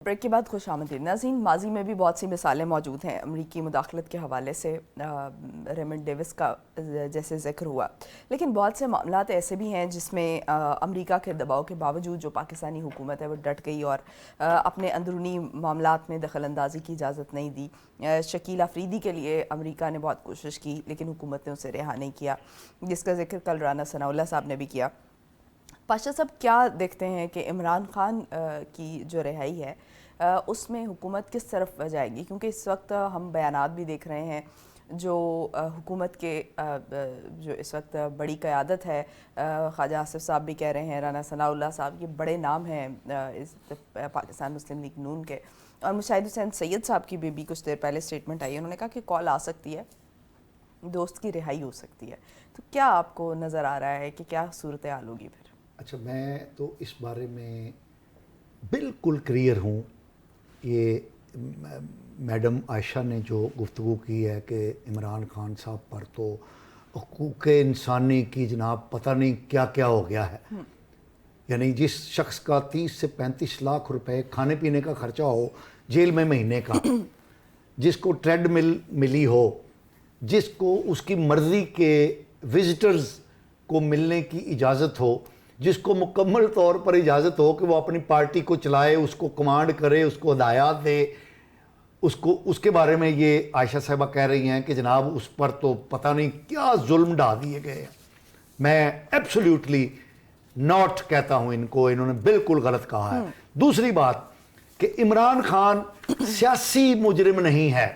Break کے بعد خوش آمدید ناظرین. ماضی میں بھی بہت سی مثالیں موجود ہیں امریکی مداخلت کے حوالے سے. ریمنڈ ڈیوس کا جیسے ذکر ہوا, لیکن بہت سے معاملات ایسے بھی ہیں جس میں امریکہ کے دباؤ کے باوجود جو پاکستانی حکومت ہے وہ ڈٹ گئی اور اپنے اندرونی معاملات میں دخل اندازی کی اجازت نہیں دی. شکیل آفریدی کے لیے امریکہ نے بہت کوشش کی لیکن حکومت نے اسے رہا نہیں کیا, جس کا ذکر کل رانا ثناءاللہ صاحب نے بھی کیا. پاشا صاحب, کیا دیکھتے ہیں کہ عمران خان کی جو رہائی ہے اس میں حکومت کس طرف جائے گی؟ کیونکہ اس وقت ہم بیانات بھی دیکھ رہے ہیں جو حکومت کے جو اس وقت بڑی قیادت ہے, خواجہ آصف صاحب بھی کہہ رہے ہیں, رانا ثناءاللہ صاحب, یہ بڑے نام ہیں پاکستان مسلم لیگ نون کے. اور مشاہد حسین سید صاحب کی بھی کچھ دیر پہلے اسٹیٹمنٹ آئی ہے, انہوں نے کہا کہ کال آ سکتی ہے, دوست کی رہائی ہو سکتی ہے. تو کیا آپ کو نظر آ رہا ہے کہ کیا صورتحال ہوگی پھر؟ اچھا, میں تو اس بارے میں بالکل کلیئر ہوں. یہ میڈم عائشہ نے جو گفتگو کی ہے کہ عمران خان صاحب پر تو حقوق انسانی کی جناب پتہ نہیں کیا کیا ہو گیا ہے. یعنی جس شخص کا 30 سے 35 لاکھ روپے کھانے پینے کا خرچہ ہو جیل میں مہینے کا, جس کو ٹریڈ مل ملی ہو, جس کو اس کی مرضی کے وزٹرز کو ملنے کی اجازت ہو, جس کو مکمل طور پر اجازت ہو کہ وہ اپنی پارٹی کو چلائے, اس کو کمانڈ کرے, اس کو ہدایات دے, اس کے بارے میں یہ عائشہ صاحبہ کہہ رہی ہیں کہ جناب اس پر تو پتہ نہیں کیا ظلم ڈھا دیے گئے ہیں. میں ایبسلیوٹلی ناٹ کہتا ہوں ان کو, انہوں نے بالکل غلط کہا ہے. دوسری بات کہ عمران خان سیاسی مجرم نہیں ہے,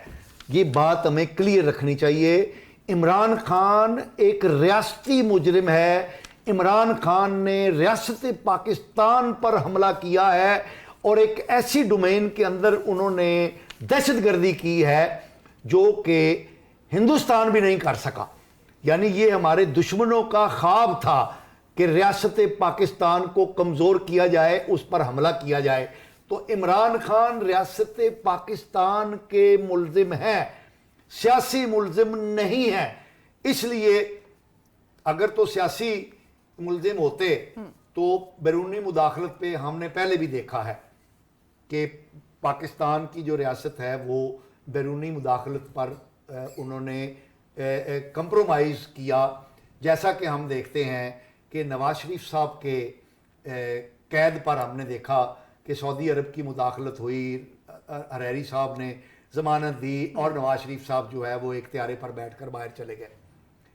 یہ بات ہمیں کلیئر رکھنی چاہیے. عمران خان ایک ریاستی مجرم ہے. عمران خان نے ریاست پاکستان پر حملہ کیا ہے اور ایک ایسی ڈومین کے اندر انہوں نے دہشت گردی کی ہے جو کہ ہندوستان بھی نہیں کر سکا. یعنی یہ ہمارے دشمنوں کا خواب تھا کہ ریاست پاکستان کو کمزور کیا جائے, اس پر حملہ کیا جائے. تو عمران خان ریاست پاکستان کے ملزم ہیں, سیاسی ملزم نہیں ہیں. اس لیے اگر تو سیاسی ملزم ہوتے تو بیرونی مداخلت پہ ہم نے پہلے بھی دیکھا ہے کہ پاکستان کی جو ریاست ہے وہ بیرونی مداخلت پر انہوں نے کمپرومائز کیا. جیسا کہ ہم دیکھتے ہیں کہ نواز شریف صاحب کے قید پر ہم نے دیکھا کہ سعودی عرب کی مداخلت ہوئی, حریری صاحب نے ضمانت دی اور نواز شریف صاحب جو ہے وہ ایک طیارے پر بیٹھ کر باہر چلے گئے.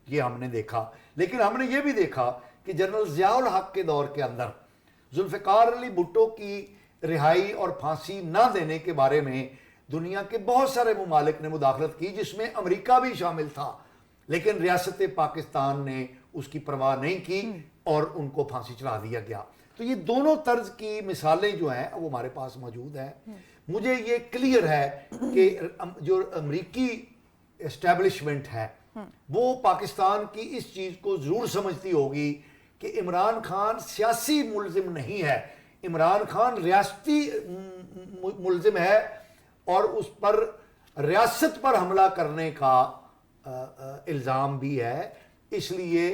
یہ ہم نے دیکھا. لیکن ہم نے یہ بھی دیکھا کہ جنرل ضیاء الحق کے دور کے اندر ذوالفقار علی بھٹو کی رہائی اور پھانسی نہ دینے کے بارے میں دنیا کے بہت سارے ممالک نے مداخلت کی, جس میں امریکہ بھی شامل تھا, لیکن ریاست پاکستان نے اس کی پرواہ نہیں کی اور ان کو پھانسی چڑھا دیا گیا. تو یہ دونوں طرز کی مثالیں جو ہیں وہ ہمارے پاس موجود ہیں. مجھے یہ کلیئر ہے کہ جو امریکی اسٹیبلشمنٹ ہے وہ پاکستان کی اس چیز کو ضرور سمجھتی ہوگی کہ عمران خان سیاسی ملزم نہیں ہے, عمران خان ریاستی ملزم ہے اور اس پر ریاست پر حملہ کرنے کا الزام بھی ہے. اس لیے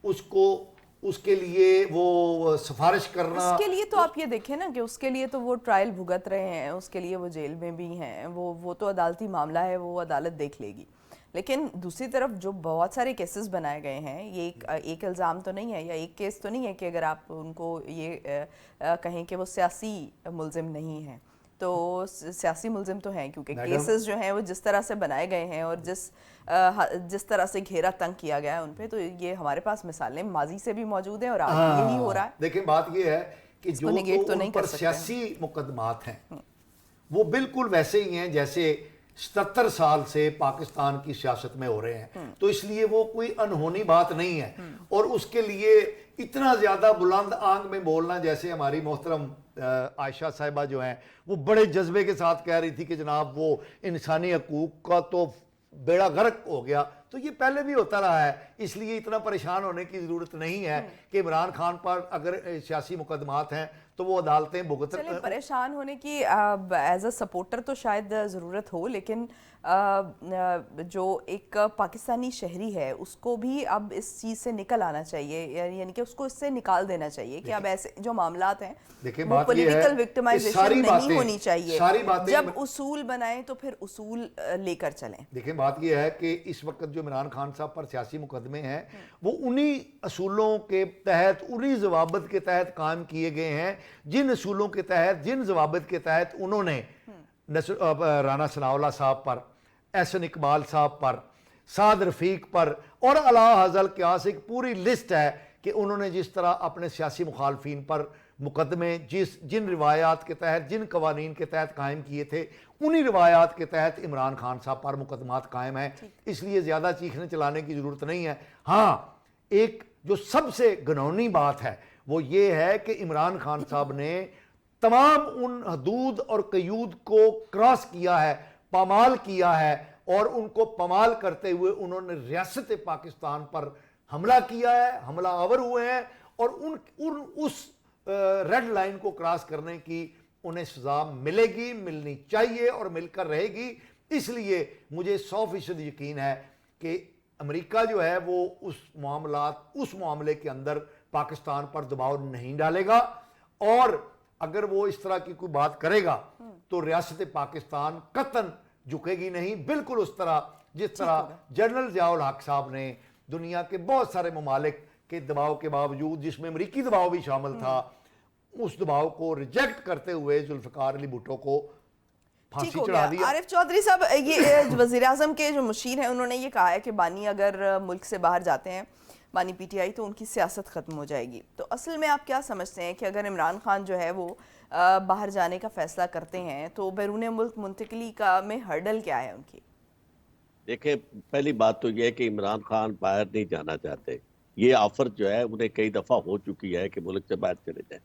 اس کے لیے وہ سفارش کرنا, اس کے لیے تو آپ یہ دیکھیں نا کہ اس کے لیے تو وہ ٹرائل بھگت رہے ہیں, اس کے لیے وہ جیل میں بھی ہیں, وہ تو عدالتی معاملہ ہے, وہ عدالت دیکھ لے گی. لیکن دوسری طرف جو بہت سارے کیسز بنائے گئے ہیں, یہ ایک الزام تو نہیں ہے یا ایک کیس تو نہیں ہے کہ اگر آپ ان کو یہ کہیں کہ وہ سیاسی ملزم نہیں ہیں, تو سیاسی ملزم تو ہیں, کیونکہ کیسز جو ہیں وہ جس طرح سے بنائے گئے ہیں اور جس طرح سے گھیرا تنگ کیا گیا ہے ان پہ, تو یہ ہمارے پاس مثالیں ماضی سے بھی موجود ہیں اور آج یہی ہو رہا ہے. دیکھیں بات یہ ہے کہ جو ان پر سیاسی مقدمات ہیں وہ بالکل ویسے ہی ہیں جیسے 77 سال سے پاکستان کی سیاست میں ہو رہے ہیں. تو اس لیے وہ کوئی انہونی بات نہیں ہے, اور اس کے لیے اتنا زیادہ بلند آنگ میں بولنا, جیسے ہماری محترم عائشہ صاحبہ جو ہیں وہ بڑے جذبے کے ساتھ کہہ رہی تھی کہ جناب وہ انسانی حقوق کا تو بیڑا غرق ہو گیا, تو یہ پہلے بھی ہوتا رہا ہے، اس لیے اتنا پریشان ہونے کی ضرورت نہیں ہے کہ عمران خان پر اگر سیاسی مقدمات ہیں تو وہ عدالتیں بھگت. چلیں پریشان ہونے کی ایز اے سپورٹر تو شاید ضرورت ہو، لیکن جو ایک پاکستانی شہری ہے اس کو بھی اب اس چیز سے نکل آنا چاہیے، یعنی کہ اس کو اس سے نکال دینا چاہیے کہ اب ایسے جو معاملات ہیں وہ پولیٹیکل وکٹمائزیشن نہیں ہونی چاہیے. جب اصول بنائیں تو پھر اصول لے کر چلیں. دیکھیں بات یہ ہے کہ اس وقت جو عمران خان صاحب پر سیاسی مقدمے ہیں وہ انہی اصولوں کے تحت، انہی ضوابط کے تحت قائم کیے گئے ہیں جن اصولوں کے تحت، جن ضوابط کے تحت انہوں نے رانا ثناءاللہ صاحب پر، احسن اقبال صاحب پر، سعد رفیق پر اور علا حضل قیاس ایک پوری لسٹ ہے کہ انہوں نے جس طرح اپنے سیاسی مخالفین پر مقدمے جن روایات کے تحت، جن قوانین کے تحت قائم کیے تھے، انہی روایات کے تحت عمران خان صاحب پر مقدمات قائم ہیں. اس لیے زیادہ چیخنے چلانے کی ضرورت نہیں ہے. ہاں ایک جو سب سے گھناؤنی بات ہے وہ یہ ہے کہ عمران خان صاحب نے تمام ان حدود اور قیود کو کراس کیا ہے، پامال کیا ہے، اور ان کو پامال کرتے ہوئے انہوں نے ریاست پاکستان پر حملہ کیا ہے، حملہ آور ہوئے ہیں، اور اس ریڈ لائن کو کراس کرنے کی انہیں سزا ملے گی، ملنی چاہیے اور مل کر رہے گی. اس لیے مجھے 100% یقین ہے کہ امریکہ جو ہے وہ اس معاملے کے اندر پاکستان پر دباؤ نہیں ڈالے گا، اور اگر وہ اس طرح کی کوئی بات کرے گا تو ریاست پاکستان قطعاً جھکے گی نہیں، بالکل اس طرح جس طرح جنرل ضیاء الحق صاحب نے دنیا کے بہت سارے ممالک کے دباؤ کے باوجود، جس میں امریکی دباؤ بھی شامل تھا، اس دباؤ کو ریجیکٹ کرتے ہوئے ذوالفقار علی بھٹو کو پھانسی چڑھا دیا. عارف چودھری صاحب، یہ وزیراعظم کے جو مشیر ہیں انہوں نے یہ کہا ہے کہ بانی اگر ملک سے باہر جاتے ہیں، بانی پی ٹی آئی، تو ان کی سیاست ختم ہو جائے گی. تو اصل میں آپ کیا سمجھتے ہیں کہ اگر عمران خان جو ہے وہ باہر جانے کا فیصلہ کرتے ہیں تو بیرون ملک منتقلی کا میں ہرڈل کیا ہے ان کی؟ دیکھیں پہلی بات تو یہ ہے کہ عمران خان باہر نہیں جانا چاہتے. یہ آفر جو ہے انہیں کئی دفعہ ہو چکی ہے کہ ملک سے باہر چلے جائیں.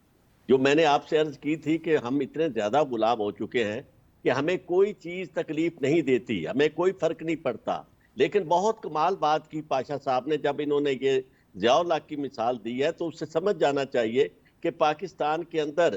جو میں نے آپ سے عرض کی تھی کہ ہم اتنے زیادہ غلام ہو چکے ہیں کہ ہمیں کوئی چیز تکلیف نہیں دیتی، ہمیں کوئی فرق نہیں پڑتا. لیکن بہت کمال بات کی پاشا صاحب نے جب انہوں نے یہ ضیاء الحق کی مثال دی ہے، تو اس سے سمجھ جانا چاہیے کہ پاکستان کے اندر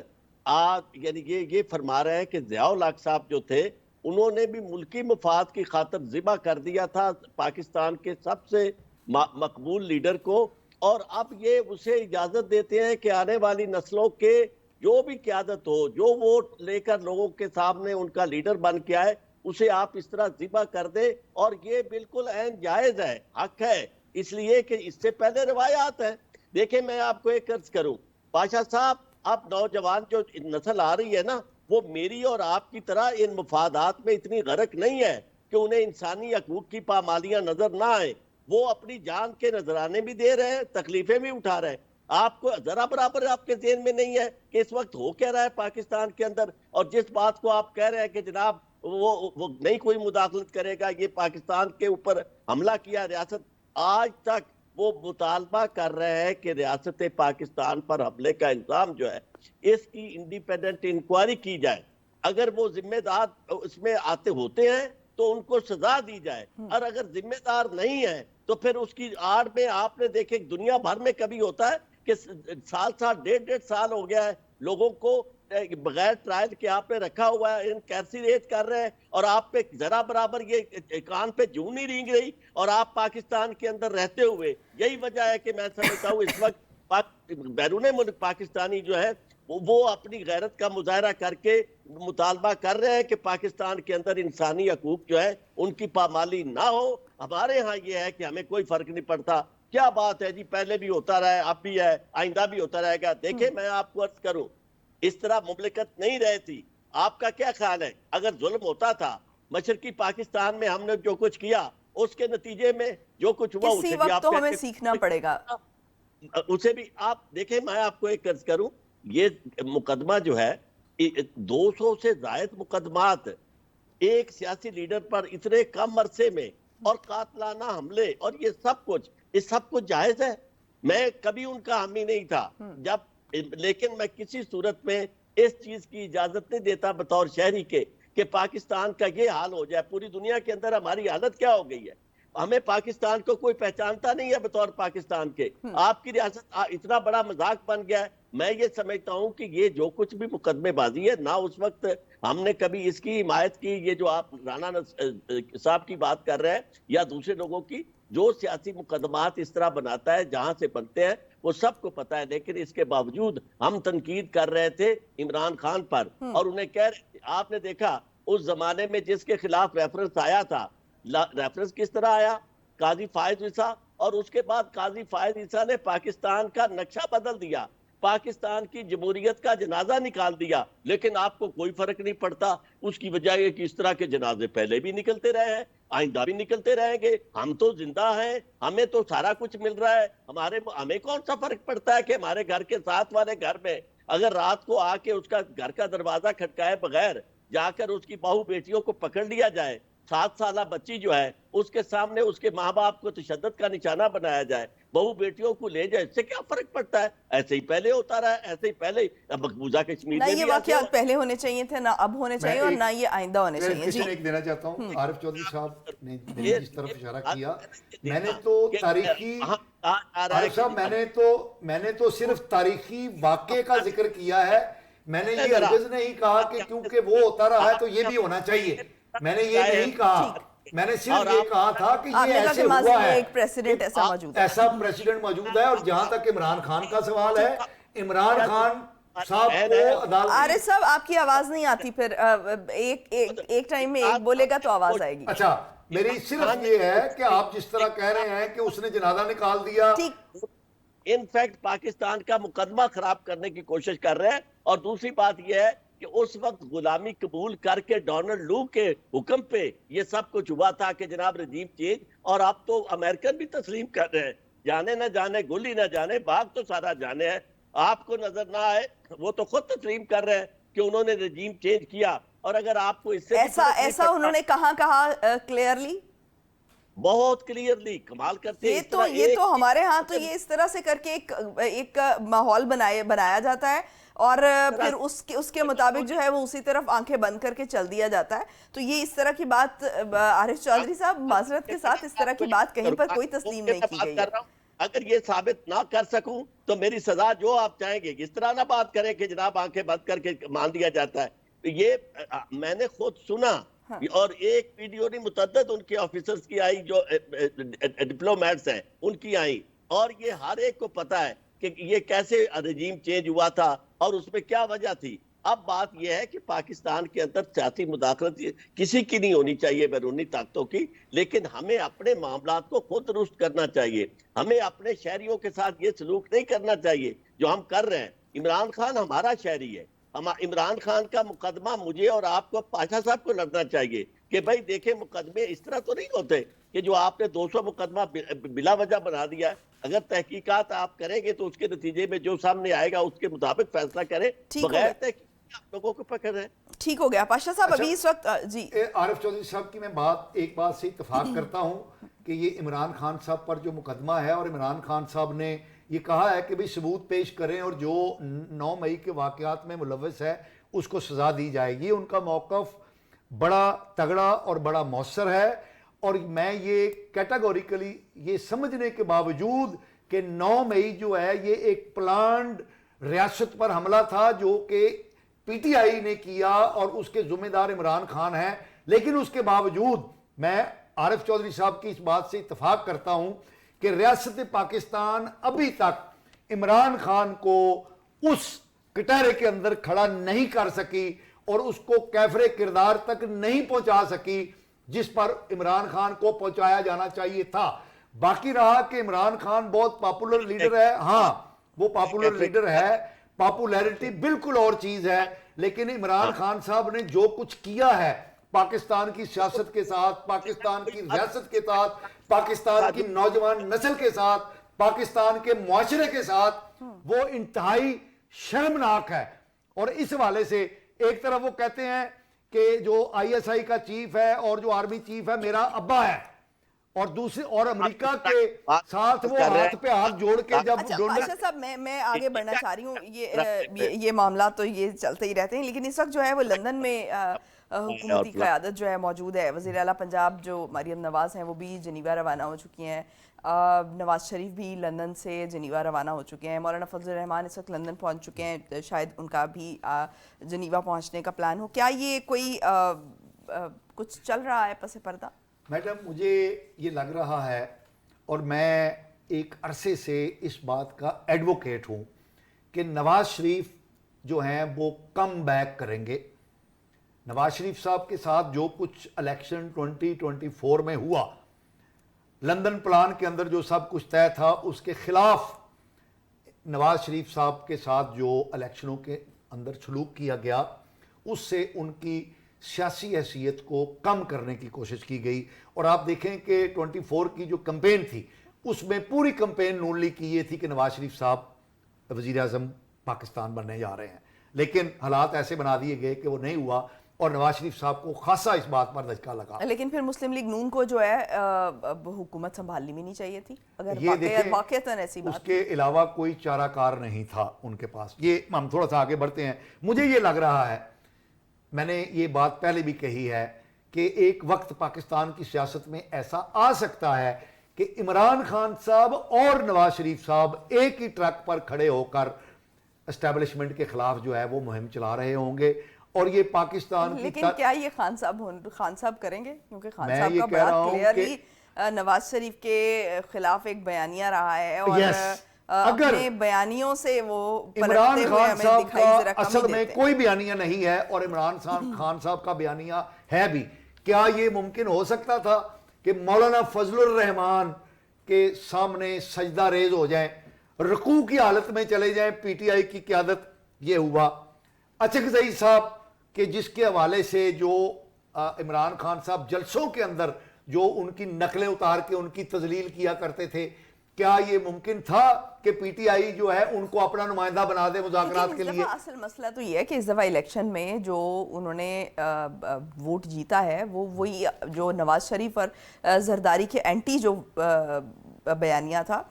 یعنی یہ فرما رہے ہیں کہ ضیاء الحق صاحب جو تھے انہوں نے بھی ملکی مفاد کی خاطر ذبح کر دیا تھا پاکستان کے سب سے مقبول لیڈر کو، اور اب یہ اسے اجازت دیتے ہیں کہ آنے والی نسلوں کے جو بھی قیادت ہو، جو ووٹ لے کر لوگوں کے سامنے ان کا لیڈر بن کے آئے، اسے آپ اس طرح ذبح کر دیں. اور یہ بالکل عین جائز ہے، حق ہے، اس لیے کہ اس سے پہلے روایات ہیں. دیکھیں میں آپ کو ایک عرض کروں پاشا صاحب، اب نوجوان جو نسل آ رہی ہے نا، وہ میری اور آپ کی طرح ان مفادات میں اتنی غرق نہیں ہے کہ انہیں انسانی حقوق کی پامالیاں نظر نہ آئیں. وہ اپنی جان کے نذرانے بھی دے رہے ہیں، تکلیفیں بھی اٹھا رہے ہیں. آپ کو ذرا برابر آپ کے ذہن میں نہیں ہے کہ اس وقت ہو کیا رہا ہے پاکستان کے اندر. اور جس بات کو آپ کہہ رہے ہیں کہ جناب وہ نہیں کوئی مداخلت کرے گا، یہ پاکستان کے اوپر حملہ کیا ریاست، آج تک وہ مطالبہ کر رہے ہیں کہ ریاست پاکستان پر حملے کا الزام جو ہے اس کی انڈیپینڈنٹ انکوائری کی جائے. اگر وہ ذمہ دار اس میں آتے ہوتے ہیں تو ان کو سزا دی جائے، اور اگر ذمہ دار نہیں ہے تو پھر اس کی آڑ میں آپ نے دیکھے دنیا بھر میں کبھی ہوتا ہے کہ سال ڈیڑھ سال ہو گیا ہے لوگوں کو بغیر ٹرائل کے آپ نے رکھا ہوا ہے، انکارسریٹ کر رہے ہیں، اور آپ پہ ذرا برابر یہ کان پہ جوں نہیں رینگ رہی، اور آپ پاکستان کے اندر رہتے ہوئے. یہی وجہ ہے کہ میں سمجھتا ہوں اس وقت بیرون ملک پاکستانی جو ہے وہ اپنی غیرت کا مظاہرہ کر کے مطالبہ کر رہے ہیں کہ پاکستان کے اندر انسانی حقوق جو ہے ان کی پامالی نہ ہو. ہمارے ہاں یہ ہے کہ ہمیں کوئی فرق نہیں پڑتا. کیا بات ہے جی، پہلے بھی ہوتا رہا ہے، اب بھی ہے، آئندہ بھی ہوتا رہے گا. دیکھیں میں آپ کو عرض کروں، اس طرح مملکت نہیں رہی تھی. آپ کا کیا خیال ہے اگر ظلم ہوتا تھا مشرقی پاکستان میں، ہم نے جو کچھ کیا اس کے نتیجے میں جو کچھ ہوا کسی وقت تو ہمیں سیکھنا پڑے گا. اسے بھی آپ دیکھیں. میں آپ کو ایک عرض کروں، یہ مقدمہ جو ہے 200 سے زائد مقدمات ایک سیاسی لیڈر پر اتنے کم عرصے میں، اور قاتلانہ حملے، اور یہ سب کچھ جائز ہے. میں کبھی ان کا حامی نہیں تھا لیکن میں کسی صورت میں اس چیز کی اجازت نہیں دیتا بطور شہری کے کہ پاکستان کا یہ حال ہو جائے. پوری دنیا کے اندر ہماری حالت کیا ہو گئی ہے. ہمیں پاکستان کو کوئی پہچانتا نہیں ہے بطور پاکستان کے. آپ کی ریاست اتنا بڑا مذاق بن گیا ہے. میں یہ سمجھتا ہوں کہ یہ جو کچھ بھی مقدمے بازی ہے نہ اس وقت ہم نے کبھی اس کی حمایت کی. یہ جو آپ رانا صاحب کی بات کر رہے ہیں یا دوسرے لوگوں کی, جو سیاسی مقدمات اس طرح بناتا ہے جہاں سے بنتے ہیں وہ سب کو پتا ہے, لیکن اس کے باوجود ہم تنقید کر رہے تھے عمران خان پر اور انہیں کہہ رہے تھے. آپ نے دیکھا اس زمانے میں جس کے خلاف ریفرنس آیا تھا, ریفرنس کس طرح آیا, قاضی فائز عیسیٰ, اور اس کے بعد قاضی فائز عیسیٰ نے پاکستان کا نقشہ بدل دیا, پاکستان کی جمہوریت کا جنازہ نکال دیا, لیکن آپ کو کوئی فرق نہیں پڑتا. اس کی وجہ یہ کہ اس طرح کے جنازے پہلے بھی نکلتے رہے ہیں, آئندہ بھی نکلتے رہیں گے. ہم تو زندہ ہیں, ہمیں تو سارا کچھ مل رہا ہے. ہمیں کون سا فرق پڑتا ہے کہ ہمارے گھر کے ساتھ والے گھر میں اگر رات کو آ کے اس کا گھر کا دروازہ کھٹکائے بغیر جا کر اس کی بہو بیٹیوں کو پکڑ لیا جائے, 7 سالہ بچی جو ہے اس کے سامنے اس کے ماں باپ کو تشدد کا نشانہ بنایا جائے, بہو بیٹیوں کو لے جائے, اس سے کیا فرق پڑتا ہے؟ ایسے ہی پہلے ہوتا رہا ہے, ایسے ہی پہلے مقبوضہ کشمیر نہ میں یہ بھی واقعات پہلے ہونے چاہیے تھے, نہ اب ہونے چاہیے, اور نہ یہ آئندہ ہونے چاہیے. جی ایک دینا چاہتا ہوں عارف چودھری صاحب نے جس طرف اشارہ کیا, میں نے تو تاریخی عارف صاحب میں نے تو صرف تاریخی واقعے کا ذکر کیا ہے. میں نے یہ ہرگز نہیں کہا کہ کیونکہ وہ ہوتا رہا ہے تو یہ بھی ہونا چاہیے. میں نے یہ نہیں کہا, میں نے صرف یہ کہا تھا کہ یہ ایسے ہوا ہے, ایک پریسیڈنٹ ایسا پریسیڈنٹ موجود ہے. اور جہاں تک عمران خان کا سوال ہے, عمران خان صاحب کو عدالت, عارف صاحب آپ کی آواز نہیں آتی, پھر ایک ٹائم میں ایک بولے گا تو آواز آئے گی. اچھا میری صرف یہ ہے کہ آپ جس طرح کہہ رہے ہیں کہ اس نے جنازہ نکال دیا, انفیکٹ پاکستان کا مقدمہ خراب کرنے کی کوشش کر رہے ہیں. اور دوسری بات یہ ہے کہ اس وقت غلامی قبول کر کے ڈونلڈ لو کے حکم پہ یہ سب کچھ ہوا تھا کہ جناب رجیم چینج, اور اب تو امریکن بھی تسلیم کر رہے ہیں. جانے نہ جانے, گلی نہ جانے, باغ تو سارا جانے ہے. آپ کو نظر نہ آئے, وہ تو خود تسلیم کر رہے ہیں کہ انہوں نے رجیم چینج کیا. اور اگر آپ کو اس سے ایسا انہوں نے کہا کلیئرلی, بہت کلیئرلی, کمال کرتے ہیں. یہ تو ہمارے ہاں تو یہ اس طرح سے کر کے ایک ماحول بنایا جاتا ہے, اور پھر اس کے مطابق جو ہے وہ اسی طرف آنکھیں بند کر کے چل دیا جاتا ہے. تو یہ اس طرح کی بات, عارف چودھری صاحب معذرت کے ساتھ, اس طرح کی بات کہیں پر کوئی تسلیم نہیں کی گئی ہے. اگر یہ ثابت نہ کر سکوں تو میری سزا جو آپ چاہیں گے, اس طرح نہ بات کریں کہ جناب آنکھیں بند کر کے مان دیا جاتا ہے. یہ میں نے خود سنا, اور ایک ویڈیو نہیں, متعدد ان کے آفیسرز کی آئی جو ڈپلومیٹس ہیں ان کی آئی, اور یہ ہر ایک کو پتا ہے کہ یہ کیسے رجیم چینج ہوا تھا اور اس میں کیا وجہ تھی. اب بات یہ ہے کہ پاکستان کے اندر سیاسی مداخلت کسی کی نہیں ہونی چاہیے, بیرونی طاقتوں کی, لیکن ہمیں اپنے معاملات کو خود درست کرنا چاہیے. ہمیں اپنے شہریوں کے ساتھ یہ سلوک نہیں کرنا چاہیے جو ہم کر رہے ہیں. عمران خان ہمارا شہری ہے, عمران خان کا مقدمہ مجھے اور آپ کو پاشا صاحب کو لڑنا چاہیے کہ بھائی دیکھیں مقدمے اس طرح تو نہیں ہوتے کہ جو آپ نے 200 مقدمہ بلا وجہ بنا دیا ہے. اگر تحقیقات آپ کریں گے تو اس کے نتیجے میں جو سامنے آئے گا اس کے مطابق فیصلہ کریں, بغیر تحقیق آپ لوگوں کو پکڑ رہے ہیں. ٹھیک ہو گیا پاشا صاحب. ابھی اس وقت جی عارف چودھری صاحب کی میں ایک بات سے اتفاق کرتا ہوں کہ یہ عمران خان صاحب پر جو مقدمہ ہے, اور عمران خان صاحب نے یہ کہا ہے کہ بھی ثبوت پیش کریں اور جو 9 مئی کے واقعات میں ملوث ہے اس کو سزا دی جائے گی. ان کا موقف بڑا تگڑا اور بڑا مؤثر ہے, اور میں یہ کیٹاگوریکلی یہ سمجھنے کے باوجود کہ 9 مئی جو ہے یہ ایک پلانڈ ریاست پر حملہ تھا جو کہ پی ٹی آئی نے کیا اور اس کے ذمہ دار عمران خان ہیں, لیکن اس کے باوجود میں عارف چودھری صاحب کی اس بات سے اتفاق کرتا ہوں کہ ریاست پاکستان ابھی تک عمران خان کو اس کٹہرے کے اندر کھڑا نہیں کر سکی اور اس کو کیفر کردار تک نہیں پہنچا سکی جس پر عمران خان کو پہنچایا جانا چاہیے تھا. باقی رہا کہ عمران خان بہت پاپولر لیڈر ہے, ہاں وہ پاپولر لیڈر ہے, پاپولیرٹی بالکل اور چیز ہے, لیکن عمران خان صاحب نے جو کچھ کیا ہے پاکستان کی سیاست کے ساتھ, پاکستان کی ریاست کے ساتھ, پاکستان کی نوجوان نسل کے ساتھ, پاکستان کے معاشرے کے ساتھ, وہ انتہائی شرمناک ہے. اور اس حوالے سے ایک طرف وہ کہتے ہیں کہ جو آئی ایس آئی کا چیف ہے اور جو آرمی چیف ہے میرا ابا ہے, اور دوسرے اور امریکہ کے ساتھ وہ ہاتھ پہ ہاتھ جوڑ کے جب پاشا صاحب میں آگے بڑھنا چاہ رہی ہوں. یہ معاملات تو یہ چلتے ہی رہتے ہیں, لیکن اس وقت جو ہے وہ لندن میں حکومتی قیادت جو ہے موجود ہے. وزیر اعلیٰ پنجاب جو مریم نواز ہیں وہ بھی جنیوا روانہ ہو چکی ہیں. نواز شریف بھی لندن سے جنیوا روانہ ہو چکے ہیں. مولانا فضل الرحمان اس وقت لندن پہنچ چکے ہیں, شاید ان کا بھی جنیوا پہنچنے کا پلان ہو. کیا یہ کوئی کچھ چل رہا ہے پس پردہ؟ میڈم مجھے یہ لگ رہا ہے, اور میں ایک عرصے سے اس بات کا ایڈوکیٹ ہوں کہ نواز شریف جو ہیں وہ کم بیک کریں گے. نواز شریف صاحب کے ساتھ جو کچھ الیکشن 2024 میں ہوا, لندن پلان کے اندر جو سب کچھ طے تھا, اس کے خلاف نواز شریف صاحب کے ساتھ جو الیکشنوں کے اندر سلوک کیا گیا, اس سے ان کی سیاسی حیثیت کو کم کرنے کی کوشش کی گئی. اور آپ دیکھیں کہ 24 کی جو کمپین تھی, اس میں پوری کمپین نون لیگ کی یہ تھی کہ نواز شریف صاحب وزیر اعظم پاکستان بننے جا رہے ہیں, لیکن حالات ایسے بنا دیے گئے کہ وہ نہیں ہوا, اور نواز شریف صاحب کو خاصا اس بات پر دھچکا لگا. لیکن پھر مسلم لیگ نون کو جو ہے حکومت سنبھالنی بھی نہیں چاہیے تھی اگر یہ دیکھیں, واقعتاً ایسی بات. اس کے علاوہ کوئی چارہ کار نہیں تھا ان کے پاس. یہ ہم تھوڑا سا آگے بڑھتے ہیں. مجھے یہ لگ رہا ہے, میں نے یہ بات پہلے بھی کہی ہے, کہ ایک وقت پاکستان کی سیاست میں ایسا آ سکتا ہے کہ عمران خان صاحب اور نواز شریف صاحب ایک ہی ٹرک پر کھڑے ہو کر اسٹیبلشمنٹ کے خلاف جو ہے وہ مہم چلا رہے ہوں گے, اور یہ پاکستان کی لیکن کیا یہ خان صاحب کریں گے؟ کیونکہ خان صاحب کا بڑا کلیئرلی نواز شریف کے خلاف ایک بیانیہ رہا ہے, اور اپنے بیانیوں سے وہ عمران خان صاحب کا اصل میں کوئی بیانیہ نہیں ہے, اور عمران خان صاحب کا بیانیہ ہے بھی. کیا یہ ممکن ہو سکتا تھا کہ مولانا فضل الرحمان کے سامنے سجدہ ریز ہو جائیں, رکوع کی حالت میں چلے جائیں پی ٹی آئی کی قیادت؟ یہ ہوا. اچکزئی صاحب کہ جس کے حوالے سے جو عمران خان صاحب جلسوں کے اندر جو ان کی نقلیں اتار کے ان کی تذلیل کیا کرتے تھے, کیا یہ ممکن تھا کہ پی ٹی آئی جو ہے ان کو اپنا نمائندہ بنا دے مذاکرات کے لیے؟ اصل مسئلہ تو یہ ہے کہ اس دفعہ الیکشن میں جو انہوں نے ووٹ جیتا ہے وہ وہی جو نواز شریف اور زرداری کے اینٹی جو بیانیہ تھا,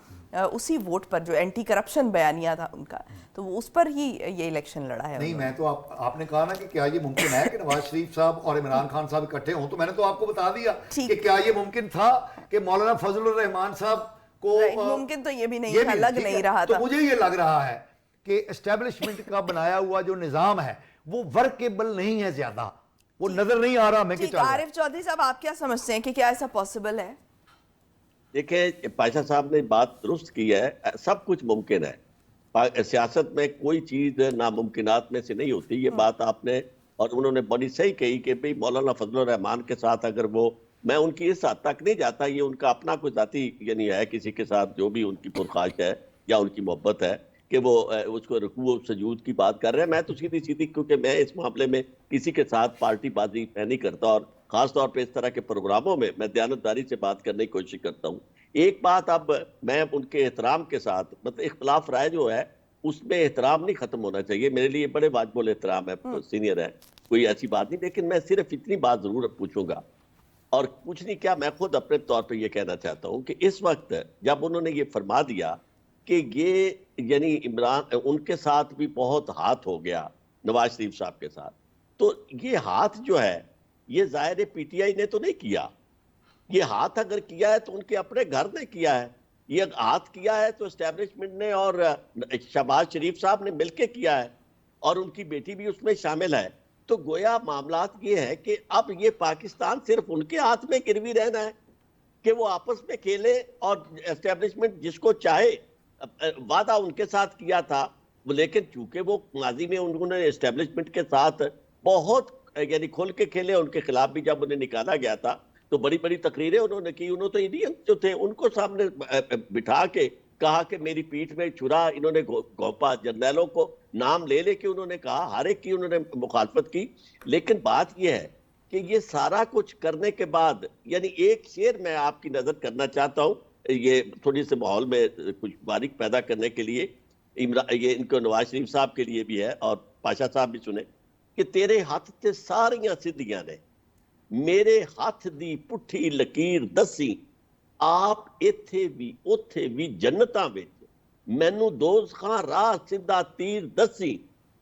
اسی ووٹ پر جو اینٹی کرپشن بیانیہ تھا ان کا, تو اس پر ہی یہ الیکشن لڑا ہے. نہیں, میں تو آپ نے کہا نا کہ کیا یہ ممکن ہے کہ نواز شریف صاحب اور عمران خان صاحب اکٹھے ہوں, تو میں نے تو آپ کو بتا دیا کہ کیا یہ ممکن تھا کہ مولانا فضل الرحمان صاحب کو ممکن تو یہ بھی نہیں تھا, لگ نہیں رہا تھا. تو مجھے یہ لگ رہا ہے کہ اسٹیبلشمنٹ کا بنایا ہوا جو نظام ہے وہ ورکیبل نہیں ہے زیادہ, وہ نظر نہیں آ رہا ہمیں کہ چل رہا ہے. عارف چودھری صاحب آپ کیا سمجھتے ہیں کہ کیا ایسا پاسبل ہے؟ دیکھیں, پاشا صاحب نے بات درست کی ہے, سب کچھ ممکن ہے. سیاست میں کوئی چیز ناممکنات میں سے نہیں ہوتی, یہ بات آپ نے اور انہوں نے بڑی صحیح کہی کہ بھئی مولانا فضل الرحمان کے ساتھ اگر وہ, میں ان کی اس حد تک نہیں جاتا, یہ ان کا اپنا کوئی ذاتی یعنی ہے کسی کے ساتھ جو بھی ان کی پرخواہش ہے یا ان کی محبت ہے کہ وہ اس کو رکوع و سجود کی بات کر رہے ہیں. میں تو سیدھی کیونکہ میں اس معاملے میں کسی کے ساتھ پارٹی بازی میں نہیں کرتا, اور خاص طور پہ اس طرح کے پروگراموں میں میں دیانتداری سے بات کرنے کی کوشش کرتا ہوں. ایک بات اب میں ان کے احترام کے ساتھ, مطلب اختلاف رائے جو ہے اس میں احترام نہیں ختم ہونا چاہیے, میرے لیے بڑے واجب الاحترام ہے, سینئر ہے, کوئی ایسی بات نہیں, لیکن میں صرف اتنی بات ضرور پوچھوں گا, اور کچھ نہیں کیا میں خود اپنے طور پہ یہ کہنا چاہتا ہوں کہ اس وقت جب انہوں نے یہ فرما دیا کہ یہ یعنی عمران ان کے ساتھ بھی بہت ہاتھ ہو گیا نواز شریف صاحب کے ساتھ, تو یہ ہاتھ جو ہے یہ ظاہر پی ٹی آئی نے تو نہیں کیا, یہ ہاتھ اگر کیا ہے تو ان کے اپنے گھر نے کیا ہے, یہ ہاتھ کیا ہے تو اسٹیبلشمنٹ نے اور شہباز شریف صاحب نے مل کے کیا ہے, اور ان کی بیٹی بھی اس میں شامل ہے. تو گویا معاملات یہ ہے کہ اب یہ پاکستان صرف ان کے ہاتھ میں گروی رہنا ہے کہ وہ آپس میں کھیلے, اور اسٹیبلشمنٹ جس کو چاہے, وعدہ ان کے ساتھ کیا تھا, لیکن چونکہ وہ ماضی میں انہوں نے اسٹیبلشمنٹ کے ساتھ بہت یعنی کھل کے کھیلے, ان کے خلاف بھی جب انہیں نکالا گیا تھا تو بڑی بڑی تقریریں انہوں نے کی, انہوں تو انڈین جو تھے ان کو سامنے بٹھا کے کہا کہ میری پیٹھ میں چھرا انہوں نے گھونپا, جرنیلوں کو نام لے لے کے انہوں نے کہا, ہر ایک کی انہوں نے مخالفت کی. لیکن بات یہ ہے کہ یہ سارا کچھ کرنے کے بعد یعنی ایک شعر میں آپ کی نظر کرنا چاہتا ہوں, یہ تھوڑی سے ماحول میں کچھ باریک پیدا کرنے کے لیے, یہ ان کو نواز شریف صاحب کے لیے بھی ہے اور پاشا صاحب بھی سنیں کہ تیرے ہاتھ تے ساریاں سدھیاں نے, میرے ہاتھ دی پٹھی لکیر دسی, آپ ایتھے بھی اوتھے بھی جنتاں وچ, مینوں دوزخاں راہ سدھا تیر دسی,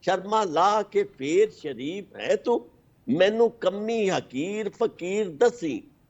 شرما لا کے پھر شریف ہے تو, ਮੈਨੂੰ ਕਮੀ ਹਕੀਰ ਫਕੀਰ ਦਸੀ